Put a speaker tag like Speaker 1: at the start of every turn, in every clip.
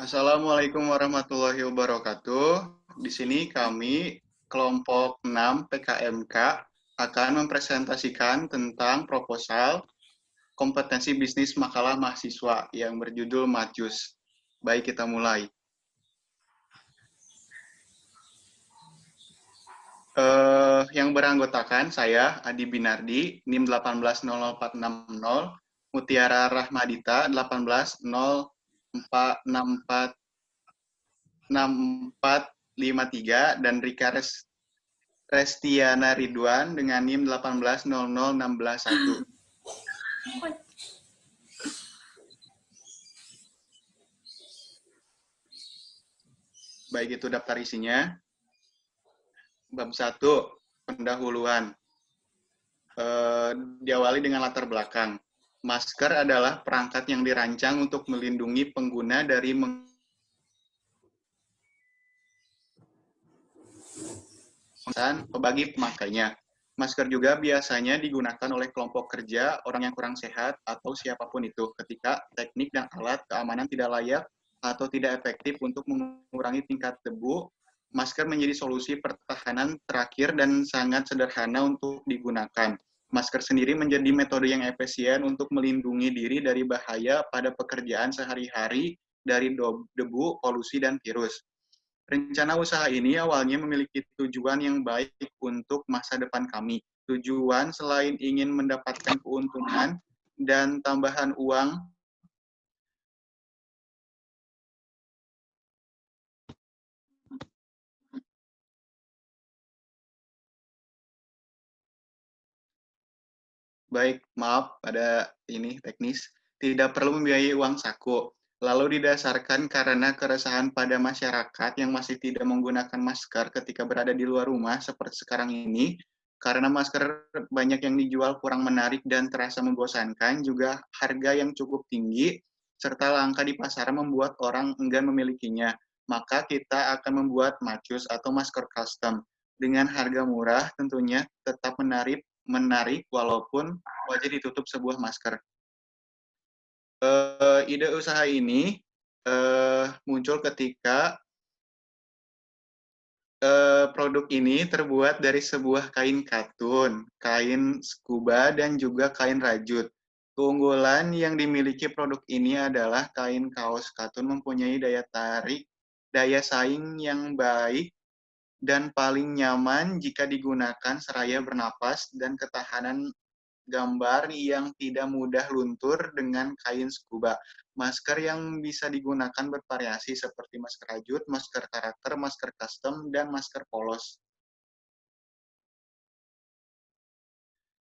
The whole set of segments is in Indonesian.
Speaker 1: Assalamualaikum warahmatullahi wabarakatuh. Di sini kami, kelompok 6 PKMK, akan mempresentasikan tentang proposal kompetensi bisnis makalah mahasiswa yang berjudul Majus. Baik, kita mulai. Yang beranggotakan saya, Adi Binardi, NIM 18004040, Mutiara Rahmadita 18646453, dan Rika Restiana Ridwan dengan NIM 1800161. Baik, itu daftar isinya. Bab 1, pendahuluan. Diawali dengan latar belakang. Masker adalah perangkat yang dirancang untuk melindungi pengguna dari bagi pemakainya. Masker juga biasanya digunakan oleh kelompok kerja, orang yang kurang sehat, atau siapapun itu ketika teknik dan alat keamanan tidak layak atau tidak efektif untuk mengurangi tingkat debu. Masker menjadi solusi pertahanan terakhir dan sangat sederhana untuk digunakan. Masker sendiri menjadi metode yang efisien untuk melindungi diri dari bahaya pada pekerjaan sehari-hari dari debu, polusi, dan virus. Rencana usaha ini awalnya memiliki tujuan yang baik untuk masa depan kami. Tujuan selain ingin mendapatkan keuntungan dan tambahan uang, baik, maaf, ada ini teknis, tidak perlu membiayai uang saku. Lalu didasarkan karena keresahan pada masyarakat yang masih tidak menggunakan masker ketika berada di luar rumah seperti sekarang ini, karena masker banyak yang dijual kurang menarik dan terasa membosankan, juga harga yang cukup tinggi, serta langka di pasaran membuat orang enggan memilikinya. Maka kita akan membuat macus atau masker custom dengan harga murah, tentunya tetap menarik walaupun wajah ditutup sebuah masker. Ide usaha ini muncul ketika produk ini terbuat dari sebuah kain katun, kain scuba, dan juga kain rajut. Keunggulan yang dimiliki produk ini adalah kain kaos katun mempunyai daya saing yang baik, dan paling nyaman jika digunakan seraya bernapas, dan ketahanan gambar yang tidak mudah luntur dengan kain scuba. Masker yang bisa digunakan bervariasi seperti masker rajut, masker karakter, masker custom, dan masker polos.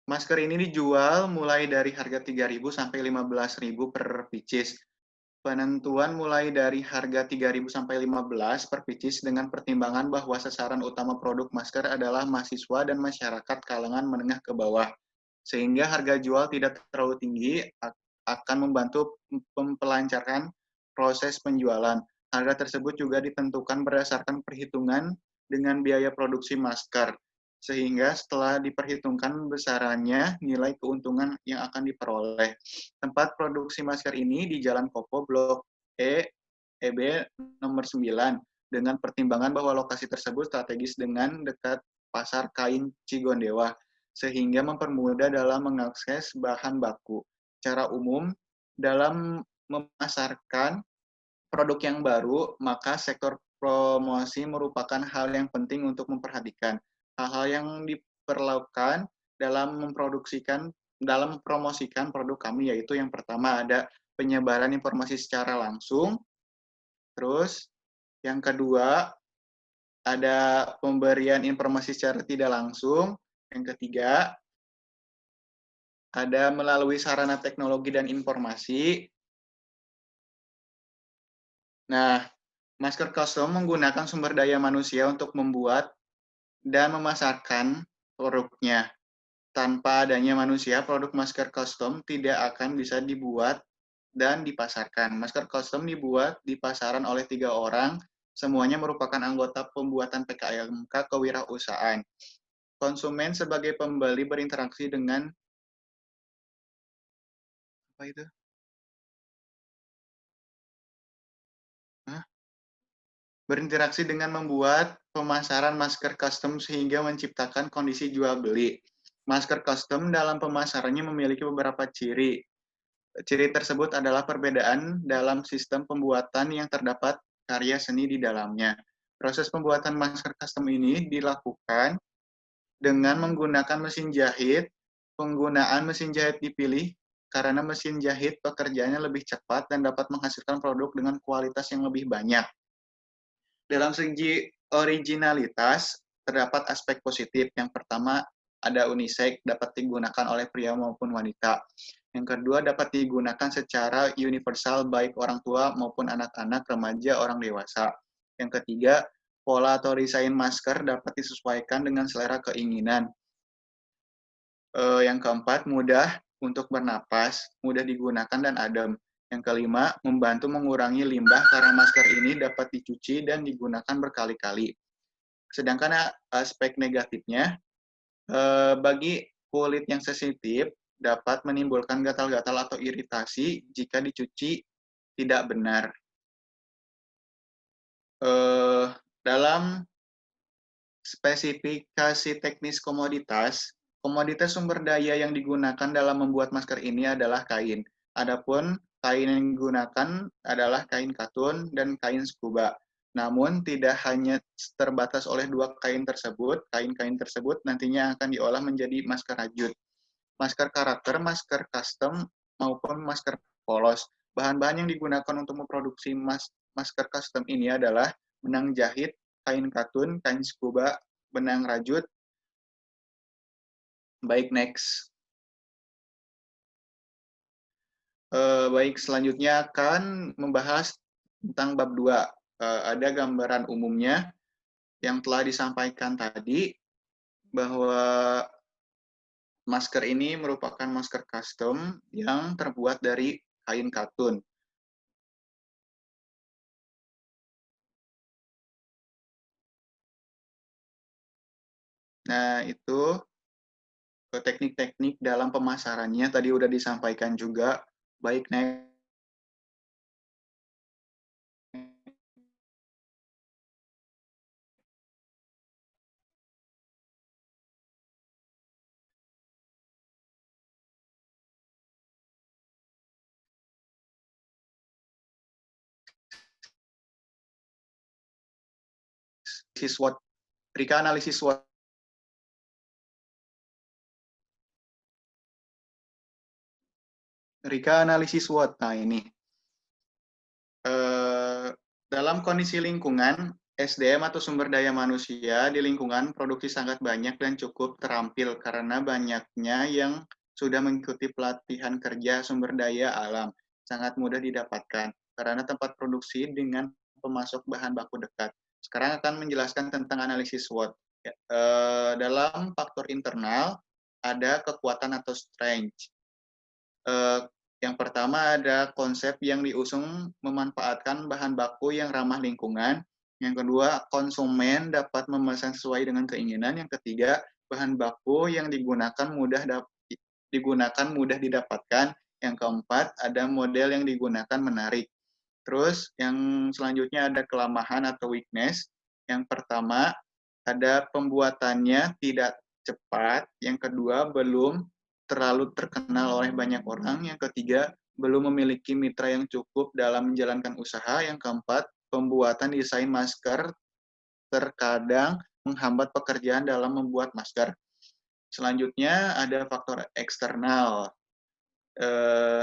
Speaker 1: Masker ini dijual mulai dari harga 3.000 sampai 15.000 per pieces. Penentuan mulai dari harga 3.000 sampai 15 per pieces dengan pertimbangan bahwa sasaran utama produk masker adalah mahasiswa dan masyarakat kalangan menengah ke bawah. Sehingga harga jual tidak terlalu tinggi, akan membantu mempelancarkan proses penjualan. Harga tersebut juga ditentukan berdasarkan perhitungan dengan biaya produksi masker, sehingga setelah diperhitungkan besarannya, nilai keuntungan yang akan diperoleh. Tempat produksi masker ini di Jalan Kopo, Blok E, EB nomor 9, dengan pertimbangan bahwa lokasi tersebut strategis dengan dekat Pasar Kain Cigondewa, sehingga mempermudah dalam mengakses bahan baku. Secara umum, dalam memasarkan produk yang baru, maka sektor promosi merupakan hal yang penting untuk memperhatikan. Hal-hal yang diperlakukan dalam mempromosikan produk kami, yaitu yang pertama ada penyebaran informasi secara langsung, terus yang kedua ada pemberian informasi secara tidak langsung, yang ketiga ada melalui sarana teknologi dan informasi. Nah, masker custom menggunakan sumber daya manusia untuk membuat dan memasarkan produknya. Tanpa adanya manusia, produk masker custom tidak akan bisa dibuat dan dipasarkan. Masker custom dibuat di pasaran oleh 3 orang, semuanya merupakan anggota pembuatan PKMK kewirausahaan. Konsumen sebagai pembeli berinteraksi dengan apa itu? berinteraksi dengan membuat pemasaran masker custom sehingga menciptakan kondisi jual beli. Masker custom dalam pemasarannya memiliki beberapa ciri. Ciri tersebut adalah perbedaan dalam sistem pembuatan yang terdapat karya seni di dalamnya. Proses pembuatan masker custom ini dilakukan dengan menggunakan mesin jahit. Penggunaan mesin jahit dipilih karena mesin jahit pekerjaannya lebih cepat dan dapat menghasilkan produk dengan kualitas yang lebih banyak. Dalam segi originalitas, terdapat aspek positif. Yang pertama, ada unisex, dapat digunakan oleh pria maupun wanita. Yang kedua, dapat digunakan secara universal, baik orang tua maupun anak-anak, remaja, orang dewasa. Yang ketiga, pola atau desain masker dapat disesuaikan dengan selera keinginan. Yang keempat, mudah untuk bernapas, mudah digunakan dan adem. Yang kelima, membantu mengurangi limbah karena masker ini dapat dicuci dan digunakan berkali-kali. Sedangkan aspek negatifnya, bagi kulit yang sensitif, dapat menimbulkan gatal-gatal atau iritasi jika dicuci tidak benar. Dalam spesifikasi teknis komoditas, komoditas sumber daya yang digunakan dalam membuat masker ini adalah kain. Adapun kain yang digunakan adalah kain katun dan kain scuba. Namun tidak hanya terbatas oleh dua kain-kain tersebut nantinya akan diolah menjadi masker rajut, masker karakter, masker custom, maupun masker polos. Bahan-bahan yang digunakan untuk memproduksi masker custom ini adalah benang jahit, kain katun, kain scuba, benang rajut. Baik, next. Baik, selanjutnya akan membahas tentang bab 2. Ada gambaran umumnya yang telah disampaikan tadi, bahwa masker ini merupakan masker custom yang terbuat dari kain katun. Nah, itu teknik-teknik dalam pemasarannya tadi udah disampaikan juga. Baik, next. SWOT, Rika analisis SWOT. Rika analisis SWOT. Nah, ini. Dalam kondisi lingkungan, SDM atau sumber daya manusia di lingkungan produksi sangat banyak dan cukup terampil karena banyaknya yang sudah mengikuti pelatihan kerja sumber daya alam. Sangat mudah didapatkan karena tempat produksi dengan pemasok bahan baku dekat. Sekarang akan menjelaskan tentang analisis SWOT. Dalam faktor internal, ada kekuatan atau strength. Yang pertama ada konsep yang diusung memanfaatkan bahan baku yang ramah lingkungan. Yang kedua, konsumen dapat memesan sesuai dengan keinginan. Yang ketiga, bahan baku yang digunakan mudah didapatkan. Yang keempat, ada model yang digunakan menarik. Terus yang selanjutnya ada kelemahan atau weakness. Yang pertama, ada pembuatannya tidak cepat. Yang kedua, belum terlalu terkenal oleh banyak orang. Yang ketiga, belum memiliki mitra yang cukup dalam menjalankan usaha. Yang keempat, pembuatan desain masker terkadang menghambat pekerjaan dalam membuat masker. Selanjutnya ada faktor eksternal.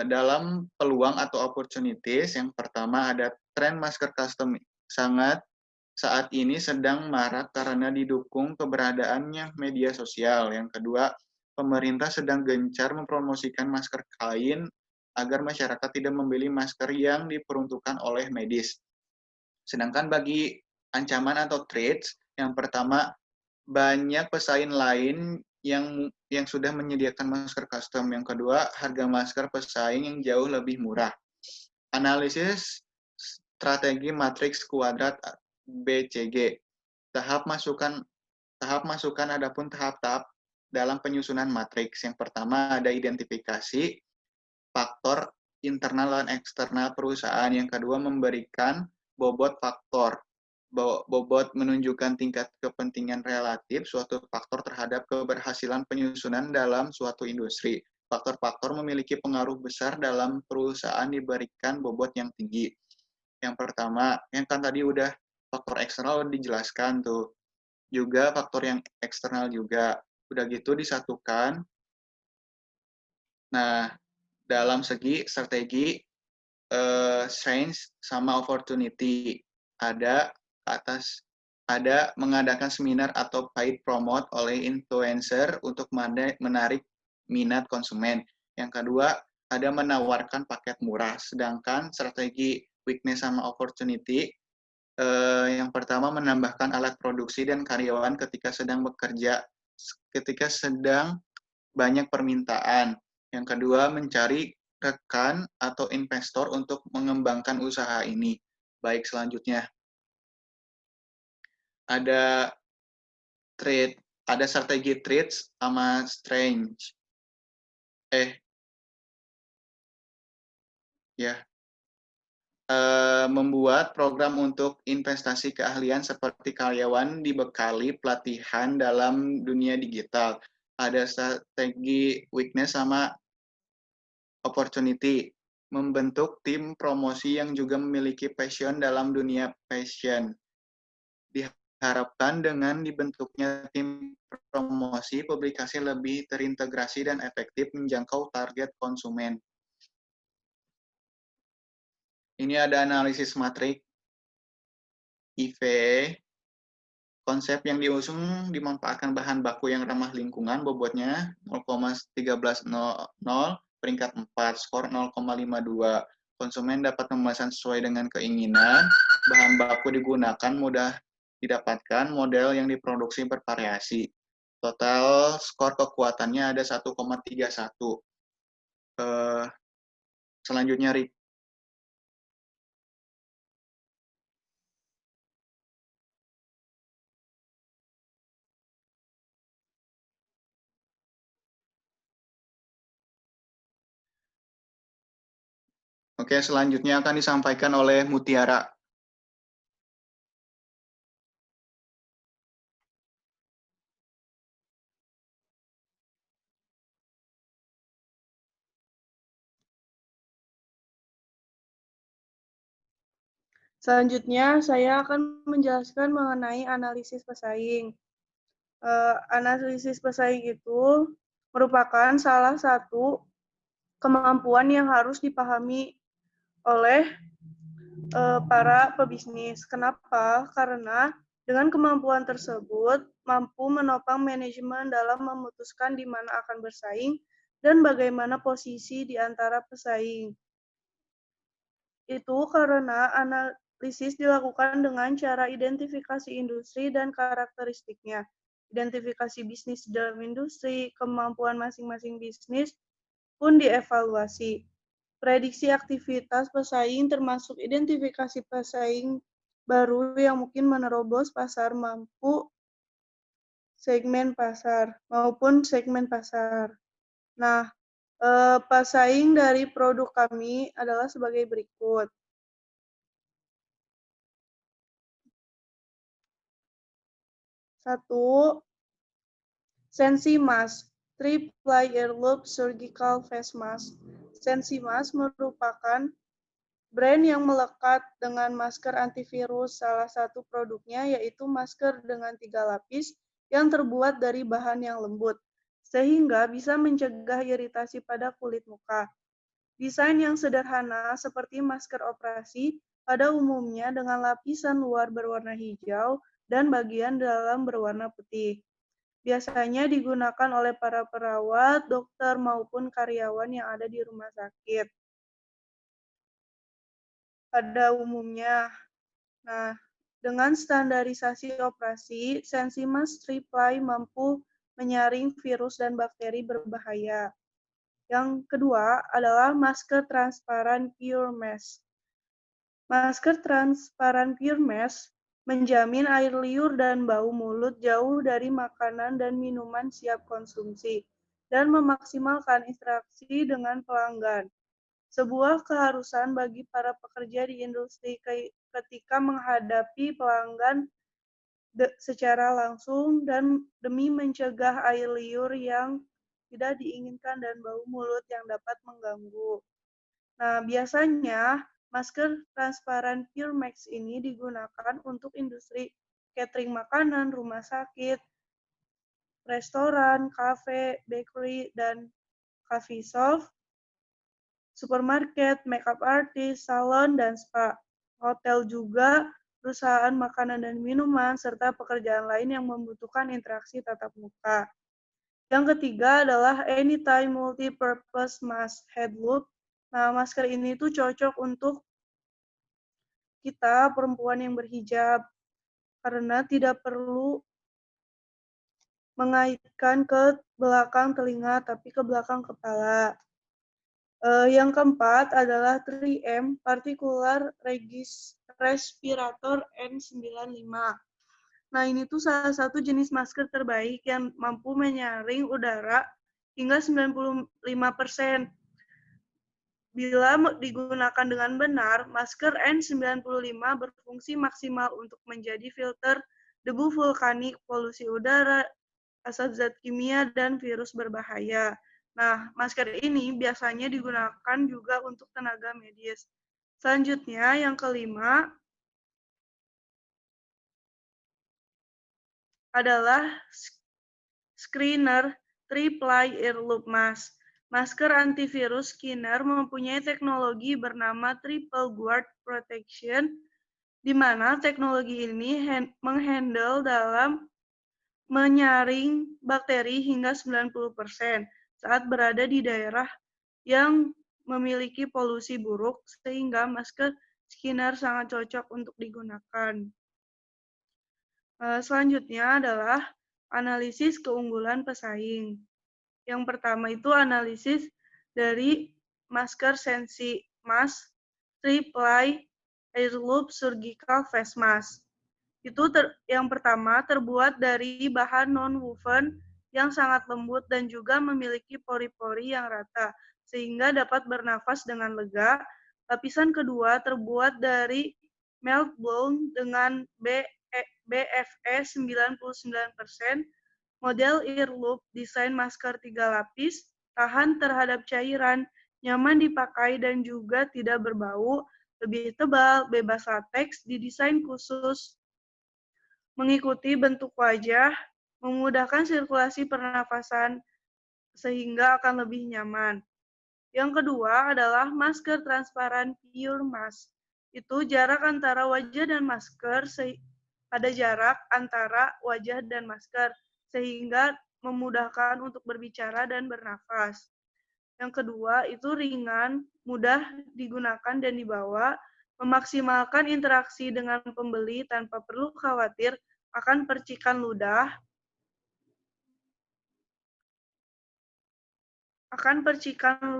Speaker 1: Dalam peluang atau opportunities, yang pertama ada tren masker custom saat ini sedang marak karena didukung keberadaannya media sosial. Yang kedua, pemerintah sedang gencar mempromosikan masker kain agar masyarakat tidak membeli masker yang diperuntukkan oleh medis. Sedangkan bagi ancaman atau threats, yang pertama, banyak pesaing lain yang sudah menyediakan masker custom. Yang kedua, harga masker pesaing yang jauh lebih murah. Analisis strategi matriks kuadrat BCG. Tahap masukan adapun tahap-tahap dalam penyusunan matriks. Yang pertama ada identifikasi faktor internal dan eksternal perusahaan. Yang kedua memberikan bobot faktor. Bobot menunjukkan tingkat kepentingan relatif suatu faktor terhadap keberhasilan penyusunan dalam suatu industri. Faktor-faktor memiliki pengaruh besar dalam perusahaan diberikan bobot yang tinggi. Yang pertama, yang kan tadi udah faktor eksternal dijelaskan tuh. Juga faktor yang eksternal juga. Udah gitu disatukan. Nah, dalam segi strategi, strength sama opportunity. Ada atas ada mengadakan seminar atau paid promote oleh influencer untuk menarik minat konsumen. Yang kedua, ada menawarkan paket murah. Sedangkan strategi weakness sama opportunity, yang pertama menambahkan alat produksi dan karyawan ketika sedang banyak permintaan. Yang kedua, mencari rekan atau investor untuk mengembangkan usaha ini. Baik, selanjutnya ada trade, ada strategi trades sama strange. Ya, membuat program untuk investasi keahlian seperti karyawan dibekali pelatihan dalam dunia digital. Ada strategi weakness sama opportunity, membentuk tim promosi yang juga memiliki passion dalam dunia fashion. Diharapkan dengan dibentuknya tim promosi, publikasi lebih terintegrasi dan efektif menjangkau target konsumen. Ini ada analisis matrik IV. Konsep yang diusung dimanfaatkan bahan baku yang ramah lingkungan, bobotnya 0,1300, peringkat 4, skor 0,52. Konsumen dapat memesan sesuai dengan keinginan, bahan baku digunakan mudah didapatkan, model yang diproduksi bervariasi. Total skor kekuatannya ada 1,31. Selanjutnya, Rick. Oke, selanjutnya akan disampaikan oleh Mutiara.
Speaker 2: Selanjutnya, saya akan menjelaskan mengenai analisis pesaing. Analisis pesaing itu merupakan salah satu kemampuan yang harus dipahami oleh para pebisnis. Kenapa? Karena dengan kemampuan tersebut mampu menopang manajemen dalam memutuskan di mana akan bersaing dan bagaimana posisi di antara pesaing. Itu karena analisis dilakukan dengan cara identifikasi industri dan karakteristiknya, identifikasi bisnis dalam industri, kemampuan masing-masing bisnis pun dievaluasi. Prediksi aktivitas pesaing termasuk identifikasi pesaing baru yang mungkin menerobos pasar maupun segmen pasar. Nah, pesaing dari produk kami adalah sebagai berikut. 1. Sensimask, 3-ply earlobe surgical face mask. Sensimask merupakan brand yang melekat dengan masker antivirus. Salah satu produknya yaitu masker dengan 3 lapis yang terbuat dari bahan yang lembut, sehingga bisa mencegah iritasi pada kulit muka. Desain yang sederhana seperti masker operasi pada umumnya dengan lapisan luar berwarna hijau dan bagian dalam berwarna putih. Biasanya digunakan oleh para perawat, dokter, maupun karyawan yang ada di rumah sakit. Pada umumnya, nah, dengan standarisasi operasi, Sensimask 3-ply mampu menyaring virus dan bakteri berbahaya. Yang kedua adalah masker transparan Pure Mask. Masker transparan Pure Mask menjamin air liur dan bau mulut jauh dari makanan dan minuman siap konsumsi, dan memaksimalkan interaksi dengan pelanggan. sebuah keharusan bagi para pekerja di industri ketika menghadapi pelanggan secara langsung dan demi mencegah air liur yang tidak diinginkan dan bau mulut yang dapat mengganggu. Nah, biasanya masker transparan Pure Max ini digunakan untuk industri catering makanan, rumah sakit, restoran, kafe, bakery, dan coffee shop, supermarket, makeup artist, salon, dan spa. Hotel juga, perusahaan makanan dan minuman, serta pekerjaan lain yang membutuhkan interaksi tatap muka. Yang ketiga adalah Anytime Multi-Purpose Mask Head Loop. Nah, masker ini tuh cocok untuk kita perempuan yang berhijab karena tidak perlu mengaitkan ke belakang telinga tapi ke belakang kepala. Yang keempat adalah 3M Particular Respirator N95. Nah, ini tuh salah satu jenis masker terbaik yang mampu menyaring udara hingga 95%. Bila digunakan dengan benar, masker N95 berfungsi maksimal untuk menjadi filter debu vulkanik, polusi udara, asap zat kimia, dan virus berbahaya. Nah, masker ini biasanya digunakan juga untuk tenaga medis. Selanjutnya, yang kelima adalah Screener Three-Ply Earlobe Mask. Masker antivirus Skinner mempunyai teknologi bernama Triple Guard Protection, di mana teknologi ini menghandle dalam menyaring bakteri hingga 90% saat berada di daerah yang memiliki polusi buruk, sehingga masker Skinner sangat cocok untuk digunakan. Selanjutnya adalah analisis keunggulan pesaing. Yang pertama itu analisis dari masker Sensi Mask 3-Ply Airloop Surgical Face Mask. Itu yang pertama terbuat dari bahan non-woven yang sangat lembut dan juga memiliki pori-pori yang rata, sehingga dapat bernafas dengan lega. Lapisan kedua terbuat dari melt blown dengan BFE 99%, model earlobe, desain masker 3 lapis, tahan terhadap cairan, nyaman dipakai dan juga tidak berbau, lebih tebal, bebas lateks, didesain khusus mengikuti bentuk wajah, memudahkan sirkulasi pernafasan sehingga akan lebih nyaman. Yang kedua adalah masker transparan Pure Mask. Itu jarak antara wajah dan masker, ada jarak antara wajah dan masker sehingga memudahkan untuk berbicara dan bernafas. Yang kedua itu ringan, mudah digunakan dan dibawa, memaksimalkan interaksi dengan pembeli tanpa perlu khawatir akan percikan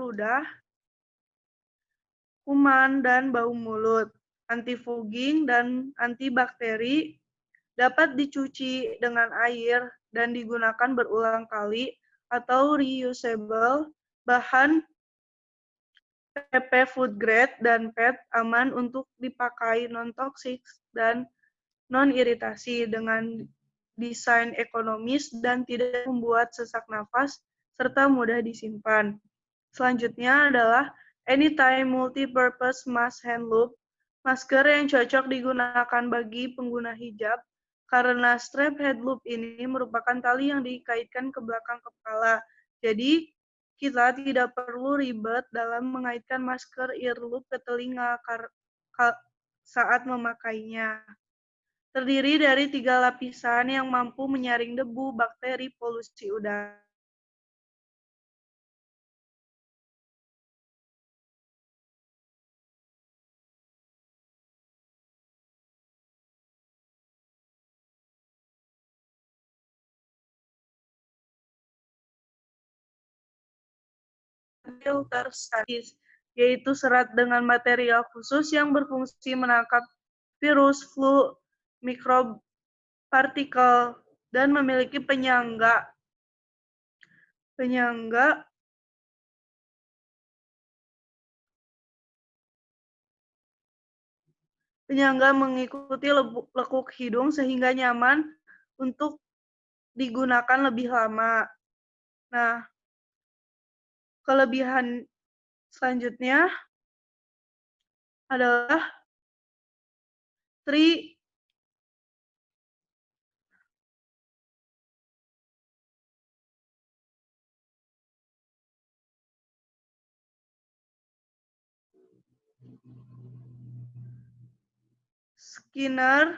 Speaker 2: ludah, kuman, dan bau mulut. Anti-fogging dan antibakteri, dapat dicuci dengan air dan digunakan berulang kali atau reusable, bahan PP food grade dan PET aman untuk dipakai, non-toksik dan non-iritasi, dengan desain ekonomis dan tidak membuat sesak nafas, serta mudah disimpan. Selanjutnya adalah Anytime Multi-Purpose Mask Hand Loop, masker yang cocok digunakan bagi pengguna hijab, karena strap head loop ini merupakan tali yang dikaitkan ke belakang kepala. Jadi, kita tidak perlu ribet dalam mengaitkan masker ear loop ke telinga saat memakainya. Terdiri dari 3 lapisan yang mampu menyaring debu, bakteri, polusi udara. Filter statis, yaitu serat dengan material khusus yang berfungsi menangkap virus, flu, mikrob, partikel, dan memiliki penyangga penyangga mengikuti lekuk hidung sehingga nyaman untuk digunakan lebih lama. Nah, kelebihan selanjutnya adalah three Skinner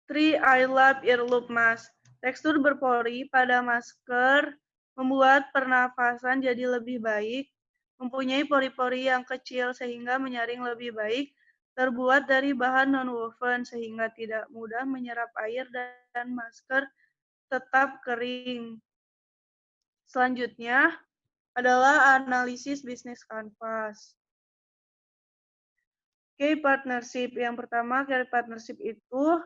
Speaker 2: 3 iLab Earloop Mask. Tekstur berpori pada masker membuat pernafasan jadi lebih baik, mempunyai pori-pori yang kecil sehingga menyaring lebih baik, terbuat dari bahan non-woven sehingga tidak mudah menyerap air dan masker tetap kering. Selanjutnya adalah analisis bisnis kanvas. Key partnership. Yang pertama, key partnership itu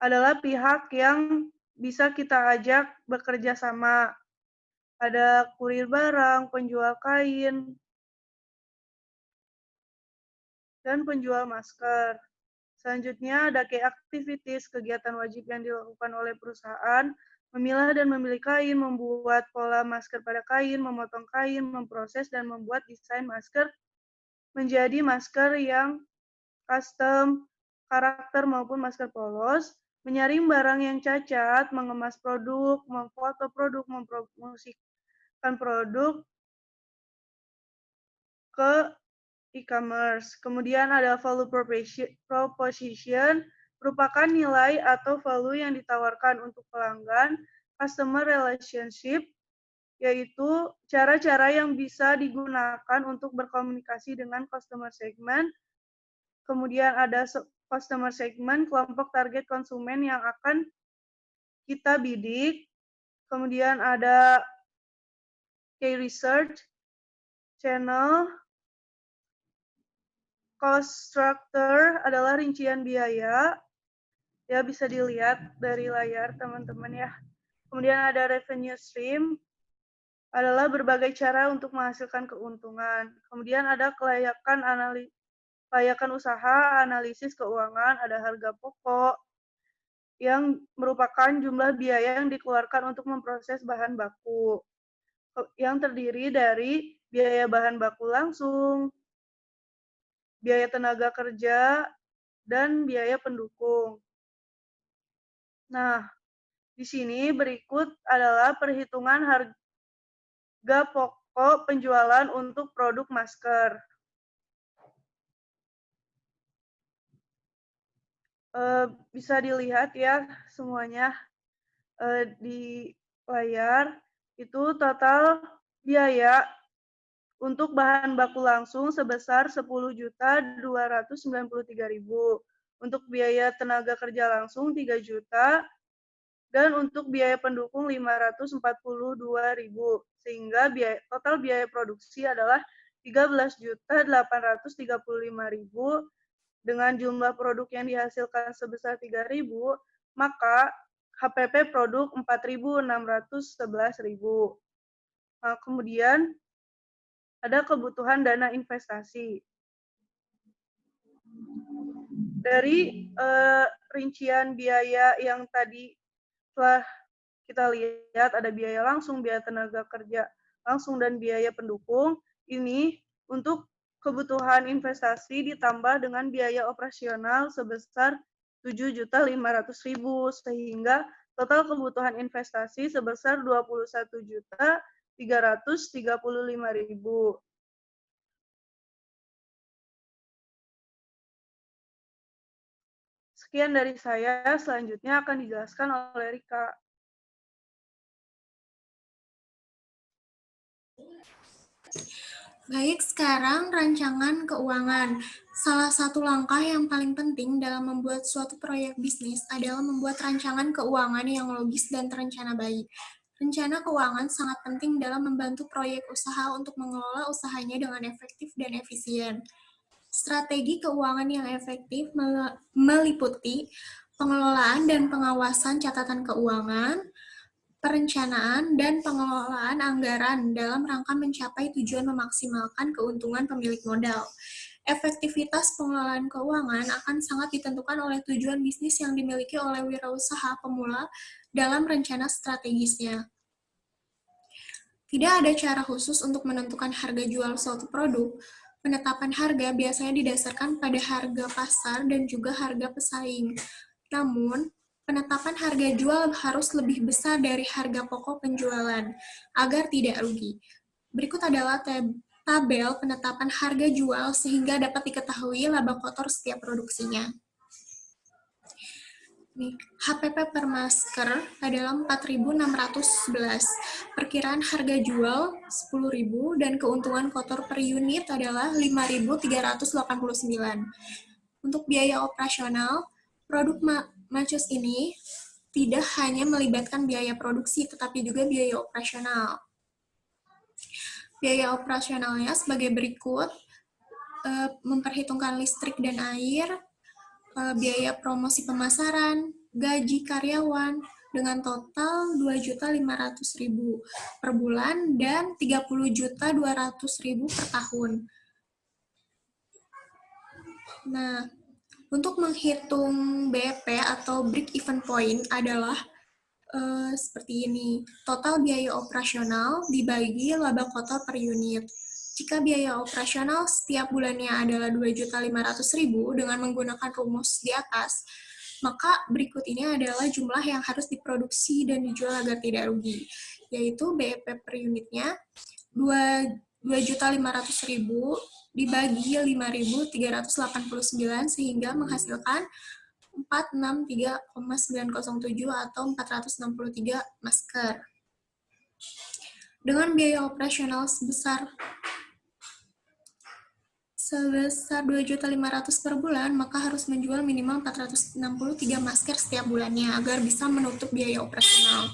Speaker 2: adalah pihak yang bisa kita ajak bekerja sama. Ada kurir barang, penjual kain, dan penjual masker. Selanjutnya ada key activities, kegiatan wajib yang dilakukan oleh perusahaan, memilah dan memilih kain, membuat pola masker pada kain, memotong kain, memproses dan membuat desain masker menjadi masker yang custom, karakter maupun masker polos, menyaring barang yang cacat, mengemas produk, memfoto produk, mempromosikan produk ke e-commerce. Kemudian ada value proposition, merupakan nilai atau value yang ditawarkan untuk pelanggan, customer relationship, yaitu cara-cara yang bisa digunakan untuk berkomunikasi dengan customer segment. Kemudian ada customer segment, kelompok target konsumen yang akan kita bidik. Kemudian ada key research, channel, cost structure adalah rincian biaya. Ya, bisa dilihat dari layar teman-teman ya. Kemudian ada revenue stream, adalah berbagai cara untuk menghasilkan keuntungan. Kemudian ada kelayakan usaha, analisis keuangan, ada harga pokok, yang merupakan jumlah biaya yang dikeluarkan untuk memproses bahan baku, yang terdiri dari biaya bahan baku langsung, biaya tenaga kerja, dan biaya pendukung. Nah, di sini berikut adalah perhitungan harga pokok penjualan untuk produk masker. Bisa dilihat ya semuanya di layar, itu total biaya untuk bahan baku langsung sebesar 10.293.000. Untuk biaya tenaga kerja langsung 3 juta, dan untuk biaya pendukung 542.000. Sehingga total biaya produksi adalah 13.835.000. Dengan jumlah produk yang dihasilkan sebesar 3.000, maka HPP produk 4.611.000. Nah, kemudian ada kebutuhan dana investasi. Dari rincian biaya yang tadi telah kita lihat, ada biaya langsung, biaya tenaga kerja langsung, dan biaya pendukung. Ini untuk kebutuhan investasi ditambah dengan biaya operasional sebesar 7.500.000, sehingga total kebutuhan investasi sebesar 21.335.000. Sekian dari saya, selanjutnya akan dijelaskan oleh Rika.
Speaker 3: Baik, sekarang rancangan keuangan. Salah satu langkah yang paling penting dalam membuat suatu proyek bisnis adalah membuat rancangan keuangan yang logis dan terencana baik. Rencana keuangan sangat penting dalam membantu proyek usaha untuk mengelola usahanya dengan efektif dan efisien. Strategi keuangan yang efektif meliputi pengelolaan dan pengawasan catatan keuangan, perencanaan dan pengelolaan anggaran dalam rangka mencapai tujuan memaksimalkan keuntungan pemilik modal. Efektivitas pengelolaan keuangan akan sangat ditentukan oleh tujuan bisnis yang dimiliki oleh wirausaha pemula dalam rencana strategisnya. Tidak ada cara khusus untuk menentukan harga jual suatu produk. Penetapan harga biasanya didasarkan pada harga pasar dan juga harga pesaing. Namun, penetapan harga jual harus lebih besar dari harga pokok penjualan agar tidak rugi. Berikut adalah tabel penetapan harga jual sehingga dapat diketahui laba kotor setiap produksinya. Nih, HPP per masker adalah 4.611. Perkiraan harga jual 10.000 dan keuntungan kotor per unit adalah 5.389. Untuk biaya operasional, produk Macus ini tidak hanya melibatkan biaya produksi, tetapi juga biaya operasional. Biaya operasionalnya sebagai berikut, memperhitungkan listrik dan air, biaya promosi pemasaran, gaji karyawan dengan total 2.500.000 per bulan dan 30.200.000 per tahun. Nah, untuk menghitung BEP atau break even point adalah seperti ini. Total biaya operasional dibagi laba kotor per unit. Jika biaya operasional setiap bulannya adalah 2.500.000 dengan menggunakan rumus di atas, maka berikut ini adalah jumlah yang harus diproduksi dan dijual agar tidak rugi, yaitu BEP per unitnya 2.500.000 dibagi 5.389 sehingga menghasilkan 463,907 atau 463 masker. Dengan biaya operasional sebesar 2.500.000 per bulan, maka harus menjual minimal 463 masker setiap bulannya agar bisa menutup biaya operasional.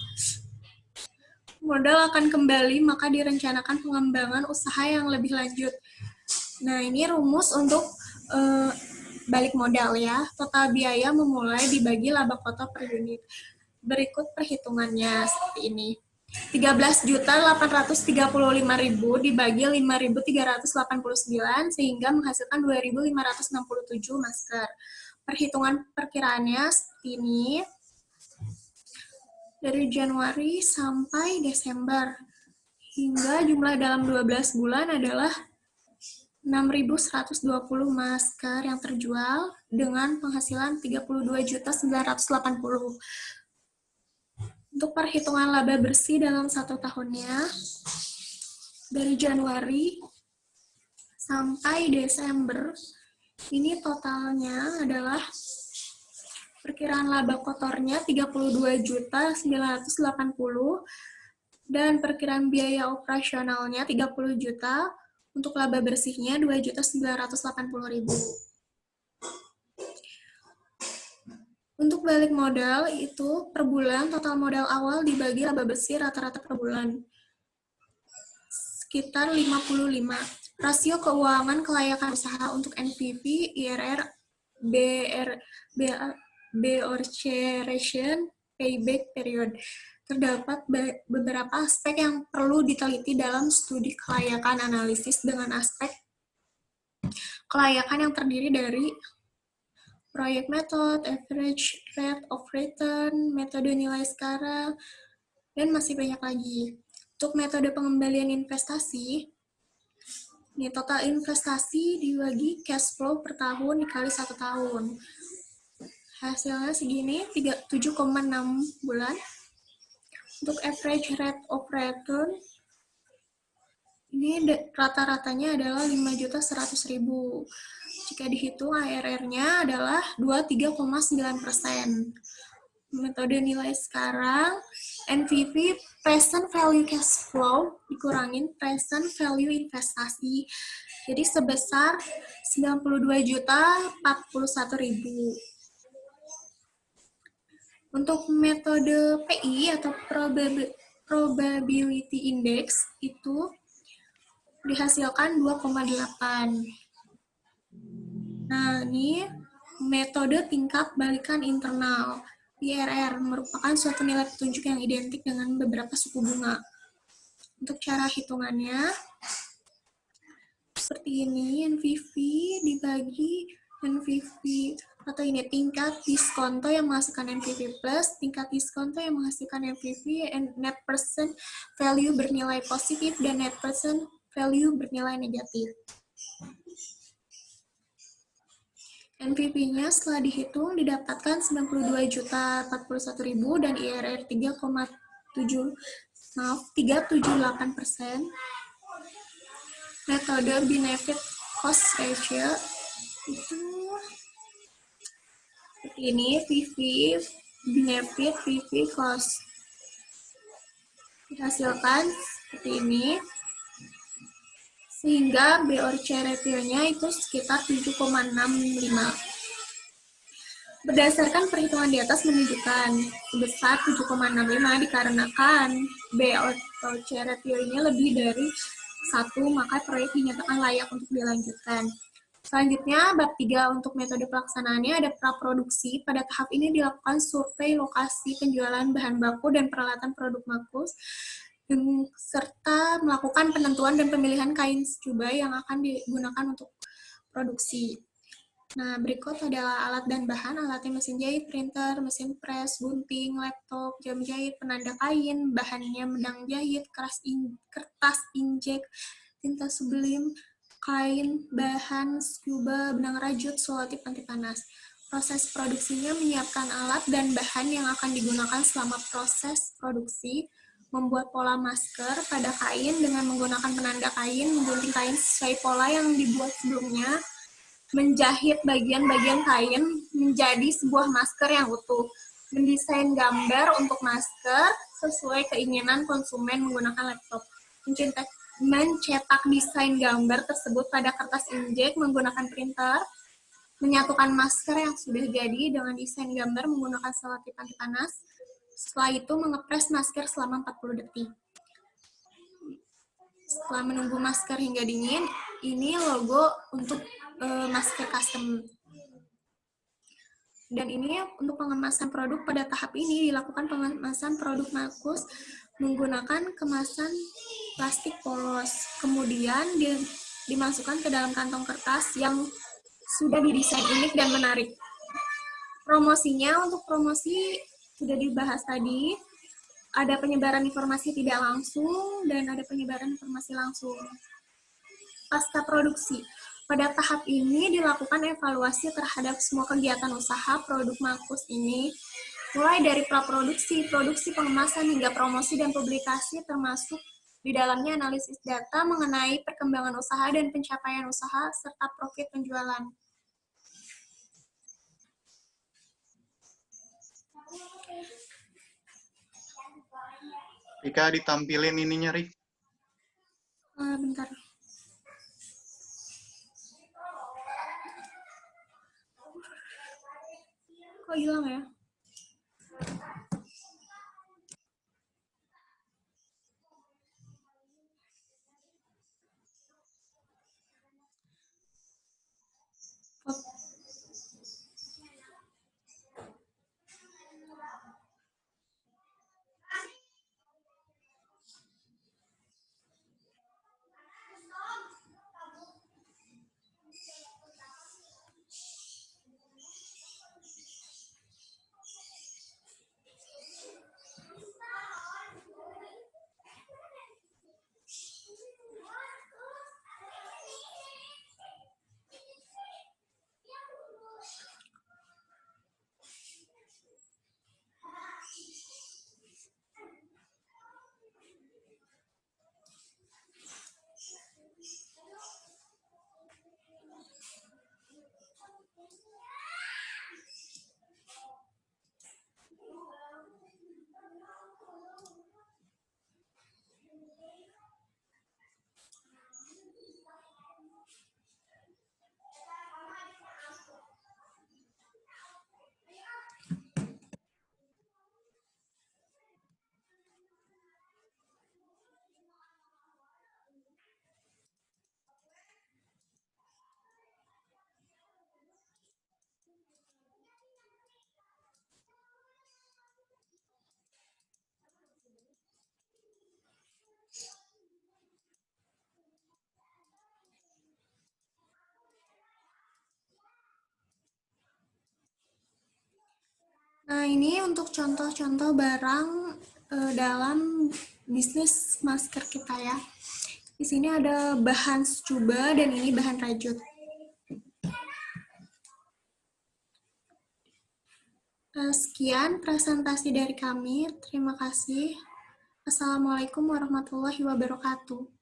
Speaker 3: Modal akan kembali, maka direncanakan pengembangan usaha yang lebih lanjut. Nah, ini rumus untuk balik modal ya. Total biaya memulai dibagi laba kotor per unit. Berikut perhitungannya seperti ini. 13.835.000 dibagi 5.389 sehingga menghasilkan 2.567 masker. Perhitungan perkiraannya seperti ini. Dari Januari sampai Desember. Hingga jumlah dalam 12 bulan adalah 6.120 masker yang terjual dengan penghasilan 32.980. Untuk perhitungan laba bersih dalam 1 tahunnya, dari Januari sampai Desember, ini totalnya adalah perkiraan laba kotornya 32.980 dan perkiraan biaya operasionalnya 30 juta, untuk laba bersihnya 2.980.000. Untuk balik modal itu per bulan total modal awal dibagi laba bersih rata-rata per bulan sekitar 55. Rasio keuangan kelayakan usaha untuk NPV, IRR, BORC ratio, payback period. Terdapat beberapa aspek yang perlu diteliti dalam studi kelayakan analisis dengan aspek kelayakan yang terdiri dari proyek metode, average rate of return, metode nilai skala, dan masih banyak lagi. Untuk metode pengembalian investasi, ini total investasi dibagi cash flow per tahun dikali 1 tahun. Hasilnya segini, 7,6 bulan. Untuk average rate of return, ini rata-ratanya adalah 5.100.000. Jika dihitung ARR-nya adalah 23,9%. Metode nilai sekarang, NPV present value cash flow dikurangin present value investasi. Jadi sebesar 92.041.000. Untuk metode PI atau probability index itu dihasilkan 2,8. Nah, ini metode tingkat balikan internal. IRR merupakan suatu nilai petunjuk yang identik dengan beberapa suku bunga. Untuk cara hitungannya, seperti ini, NVV dibagi NVV atau ini tingkat diskonto yang menghasilkan NPV plus, tingkat diskonto yang menghasilkan NPV, net percent value bernilai positif, dan net percent value bernilai negatif. NPV-nya setelah dihitung didapatkan 92.041.000 dan IRR 3,78%. Metode benefit cost ratio itu seperti ini, VV, benefit, VV, cost. Dihasilkan seperti ini, sehingga BOC ratio-nya itu sekitar 7,65. Berdasarkan perhitungan di atas menunjukkan sebesar 7,65 dikarenakan BOC ratio-nya lebih dari 1, maka proyek dinyatakan layak untuk dilanjutkan. Selanjutnya, bab 3 untuk metode pelaksanaannya ada praproduksi. Pada tahap ini dilakukan survei lokasi penjualan bahan baku dan peralatan produk makus, serta melakukan penentuan dan pemilihan kain secubai yang akan digunakan untuk produksi. Nah, berikut adalah alat dan bahan. Alatnya mesin jahit, printer, mesin press, gunting, laptop, jam jahit, penanda kain, bahannya benang jahit, kertas injek, tinta sublim, kain, bahan, scuba, benang rajut, selotip anti panas. Proses produksinya menyiapkan alat dan bahan yang akan digunakan selama proses produksi, membuat pola masker pada kain dengan menggunakan penanda kain, menggunting kain sesuai pola yang dibuat sebelumnya, menjahit bagian-bagian kain menjadi sebuah masker yang utuh, mendesain gambar untuk masker sesuai keinginan konsumen menggunakan laptop, mencetak desain gambar tersebut pada kertas injek menggunakan printer, menyatukan masker yang sudah jadi dengan desain gambar menggunakan selotip anti panas. Setelah itu mengepres masker selama 40 detik. Setelah menunggu masker hingga dingin, ini logo untuk masker custom. Dan ini untuk pengemasan produk. Pada tahap ini dilakukan pengemasan produk makus menggunakan kemasan plastik polos. Kemudian dimasukkan ke dalam kantong kertas yang sudah didesain unik dan menarik. Promosinya, untuk promosi sudah dibahas tadi. Ada penyebaran informasi tidak langsung dan ada penyebaran informasi langsung. Pasca produksi. Pada tahap ini dilakukan evaluasi terhadap semua kegiatan usaha produk makus ini, mulai dari praproduksi, produksi, pengemasan, hingga promosi dan publikasi, termasuk di dalamnya analisis data mengenai perkembangan usaha dan pencapaian usaha, serta profit penjualan.
Speaker 1: Rika, ditampilin ininya, Rik.
Speaker 3: Bentar. Kok hilang ya? Nah, ini untuk contoh-contoh barang dalam bisnis masker kita ya. Di sini ada bahan scuba dan ini bahan rajut. Sekian presentasi dari kami. Terima kasih. Assalamualaikum warahmatullahi wabarakatuh.